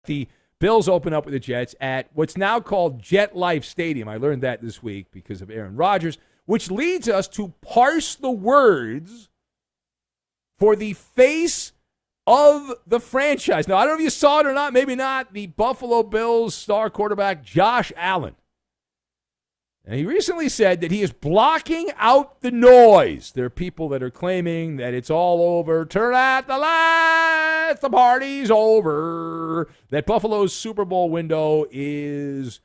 the Bills open up with the Jets at what's now called Jet Life Stadium. I learned that this week because of Aaron Rodgers, which leads us to parse the words for the face of the franchise. Now, I don't know if you saw it or not, maybe not, the Buffalo Bills star quarterback Josh Allen. And he recently said that he is blocking out the noise. There are people that are claiming that it's all over. Turn out the lights, the party's over. That Buffalo's Super Bowl window is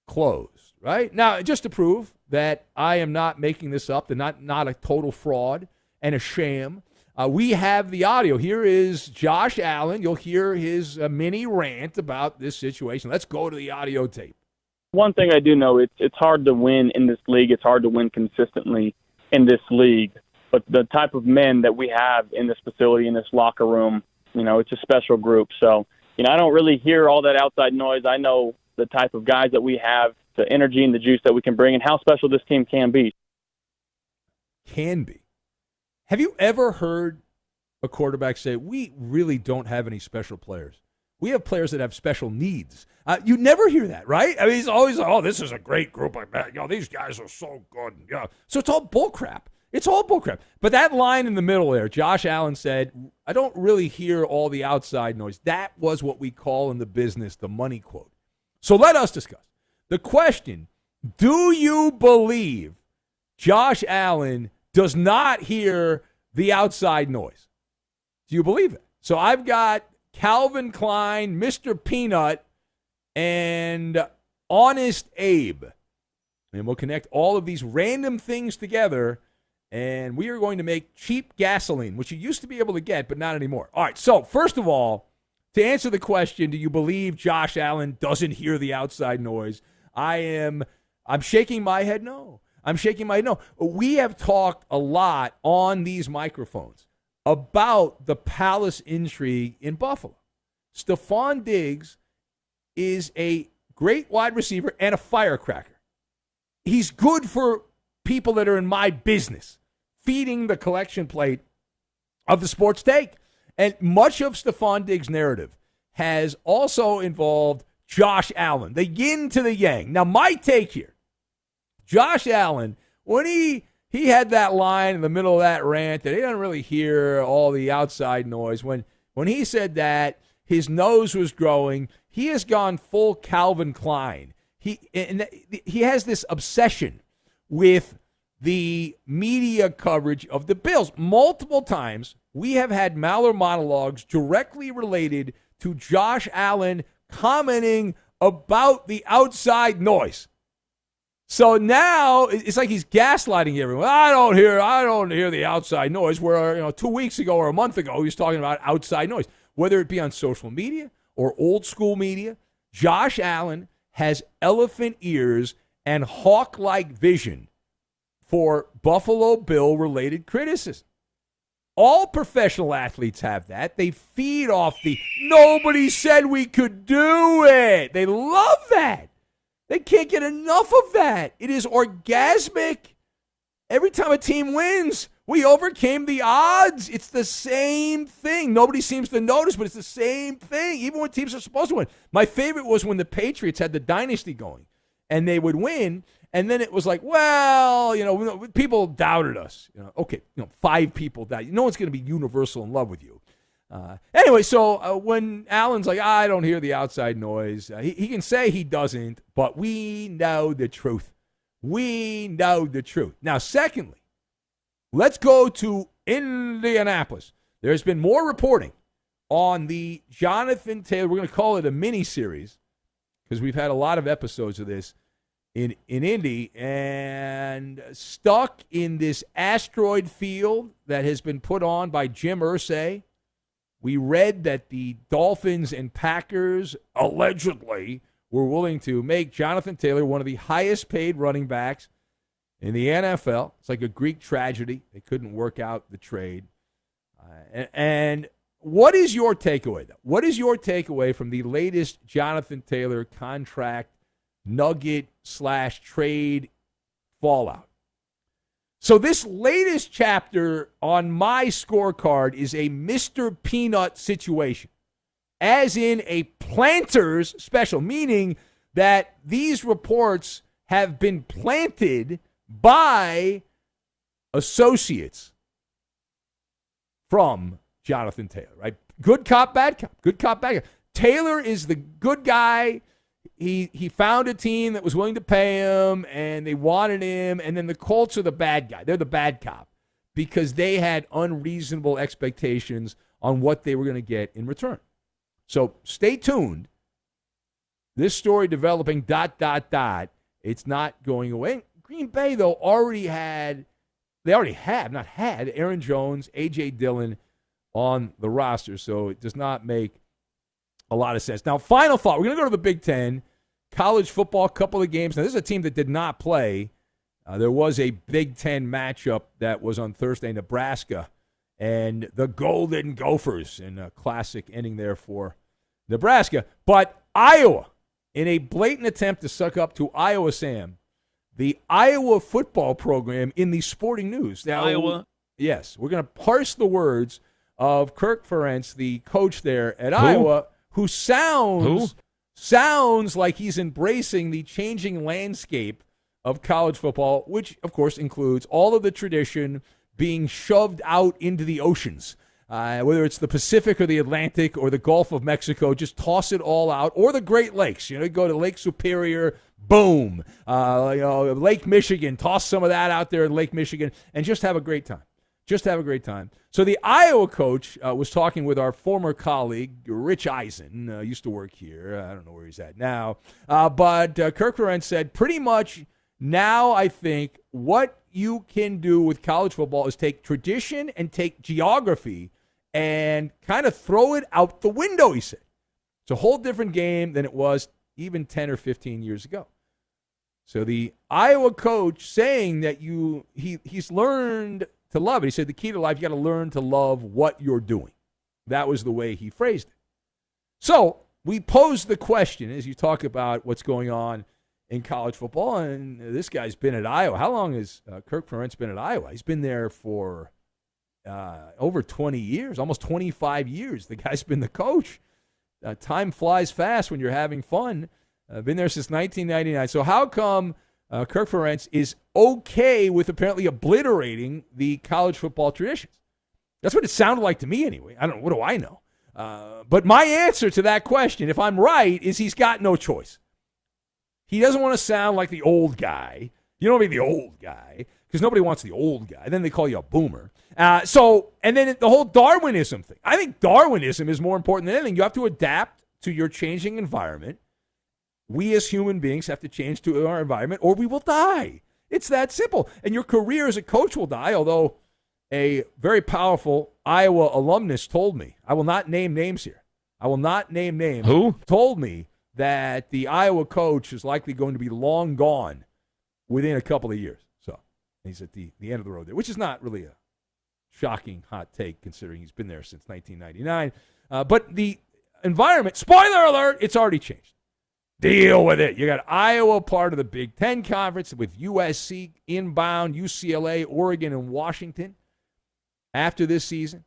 closed, right? Now, just to prove that I am not making this up, and not a total fraud and a sham, we have the audio. Here is Josh Allen. You'll hear his mini rant about this situation. Let's go to the audio tape. One thing I do know, it's hard to win in this league. It's hard to win consistently in this league. But the type of men that we have in this facility, in this locker room, it's a special group. So, I don't really hear all that outside noise. I know the type of guys that we have, the energy and the juice that we can bring, and how special this team can be. Can be. Have you ever heard a quarterback say, we really don't have any special players? We have players that have special needs. You never hear that, right? I mean, he's always like, this is a great group. These guys are so good. Yeah. So it's all bullcrap. It's all bullcrap. But that line in the middle there, Josh Allen said, I don't really hear all the outside noise. That was what we call in the business the money quote. So let us discuss. The question, do you believe Josh Allen does not hear the outside noise? Do you believe it? So I've got Calvin Klein, Mr. Peanut, and Honest Abe. And we'll connect all of these random things together, and we are going to make cheap gasoline, which you used to be able to get, but not anymore. All right, so first of all, to answer the question, do you believe Josh Allen doesn't hear the outside noise? I'm shaking my head no. I'm shaking my head no. We have talked a lot on these microphones about the Palace intrigue in Buffalo. Stephon Diggs is a great wide receiver and a firecracker. He's good for people that are in my business, feeding the collection plate of the sports take. And much of Stephon Diggs' narrative has also involved Josh Allen, the yin to the yang. Now, my take here, Josh Allen, when he had that line in the middle of that rant that he doesn't really hear all the outside noise. When he said that, his nose was growing. He has gone full Calvin Klein. He has this obsession with the media coverage of the Bills. Multiple times, we have had Maller monologues directly related to Josh Allen commenting about the outside noise. So now it's like he's gaslighting everyone. I don't hear the outside noise. Where 2 weeks ago or a month ago, he was talking about outside noise, whether it be on social media or old school media. Josh Allen has elephant ears and hawk-like vision for Buffalo Bill related criticism. All professional athletes have that. They feed off the nobody said we could do it. They love that. They can't get enough of that. It is orgasmic. Every time a team wins, we overcame the odds. It's the same thing. Nobody seems to notice, but it's the same thing, even when teams are supposed to win. My favorite was when the Patriots had the dynasty going, and they would win, and then it was like, well, people doubted us. Okay, 5 people doubted. No one's going to be universal in love with you. Anyway, so when Allen's like, I don't hear the outside noise, he can say he doesn't, but we know the truth. We know the truth. Now, secondly, let's go to Indianapolis. There's been more reporting on the Jonathan Taylor. We're going to call it a mini-series because we've had a lot of episodes of this in Indy, and stuck in this asteroid field that has been put on by Jim Irsay. We read that the Dolphins and Packers allegedly were willing to make Jonathan Taylor one of the highest paid running backs in the NFL. It's like a Greek tragedy. They couldn't work out the trade. And what is your takeaway, though? What is your takeaway from the latest Jonathan Taylor contract nugget/trade fallout? So this latest chapter on my scorecard is a Mr. Peanut situation. as in a planter's special, meaning that these reports have been planted by associates from Jonathan Taylor, right? Good cop, bad cop. Good cop, bad cop. Taylor is the good guy. He found a team that was willing to pay him, and they wanted him, and then the Colts are the bad guy. They're the bad cop because they had unreasonable expectations on what they were going to get in return. So stay tuned. This story developing ... It's not going away. Green Bay, though, already have Aaron Jones, A.J. Dillon on the roster, so it does not make a lot of sense. Now, final thought. We're going to go to the Big Ten. College football, couple of games. Now, this is a team that did not play. There was a Big Ten matchup that was on Thursday, Nebraska and the Golden Gophers, and a classic ending there for Nebraska. But Iowa, in a blatant attempt to suck up to Iowa Sam, the Iowa football program in the Sporting News. Now, Iowa. Yes, we're going to parse the words of Kirk Ferentz, the coach there at Iowa, who sounds like he's embracing the changing landscape of college football, which, of course, includes all of the tradition being shoved out into the oceans. Whether it's the Pacific or the Atlantic or the Gulf of Mexico, just toss it all out. Or the Great Lakes. You go to Lake Superior, boom. Lake Michigan, toss some of that out there in Lake Michigan, and just have a great time. Just have a great time. So the Iowa coach was talking with our former colleague, Rich Eisen, used to work here. I don't know where he's at now. But Kirk Ferentz said pretty much now I think what you can do with college football is take tradition and take geography and kind of throw it out the window, he said. It's a whole different game than it was even 10 or 15 years ago. So the Iowa coach saying that he's learned to love it. He said the key to life, you got to learn to love what you're doing. That was the way he phrased it. So we posed the question as you talk about what's going on in college football, and this guy's been at Iowa. How long has Kirk Ferentz been at Iowa? He's been there for over 20 years, almost 25 years. The guy's been the coach. Time flies fast when you're having fun. Been there since 1999. So how come Kirk Ferentz is okay with apparently obliterating the college football traditions? That's what it sounded like to me anyway. What do I know? But my answer to that question, if I'm right, is he's got no choice. He doesn't want to sound like the old guy. You don't want to be the old guy because nobody wants the old guy. Then they call you a boomer. And then the whole Darwinism thing. I think Darwinism is more important than anything. You have to adapt to your changing environment. We as human beings have to change to our environment or we will die. It's that simple. And your career as a coach will die, although a very powerful Iowa alumnus told me, I will not name names here. I will not name names. Who? Told me that the Iowa coach is likely going to be long gone within a couple of years. So he's at the end of the road there, which is not really a shocking hot take considering he's been there since 1999. But the environment, spoiler alert, it's already changed. Deal with it. You got Iowa part of the Big Ten Conference with USC inbound, UCLA, Oregon, and Washington after this season.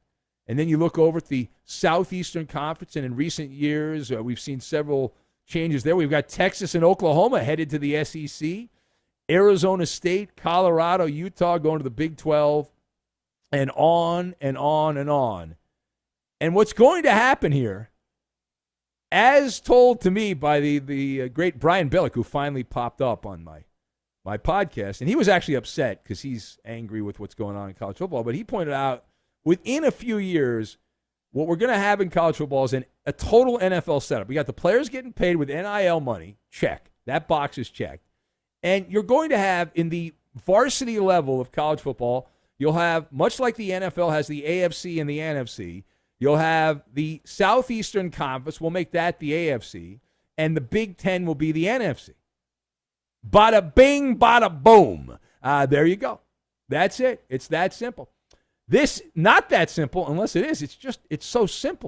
And then you look over at the Southeastern Conference, and in recent years, we've seen several changes there. We've got Texas and Oklahoma headed to the SEC, Arizona State, Colorado, Utah going to the Big 12, and on and on and on. And what's going to happen here, as told to me by the great Brian Billick, who finally popped up on my podcast, and he was actually upset because he's angry with what's going on in college football, but he pointed out within a few years, what we're going to have in college football is a total NFL setup. We got the players getting paid with NIL money. Check. That box is checked. And you're going to have, in the varsity level of college football, you'll have, much like the NFL has the AFC and the NFC, you'll have the Southeastern Conference. We'll make that the AFC. And the Big Ten will be the NFC. Bada bing, bada boom. There you go. That's it. It's that simple. This, not that simple, unless it is. It's so simple.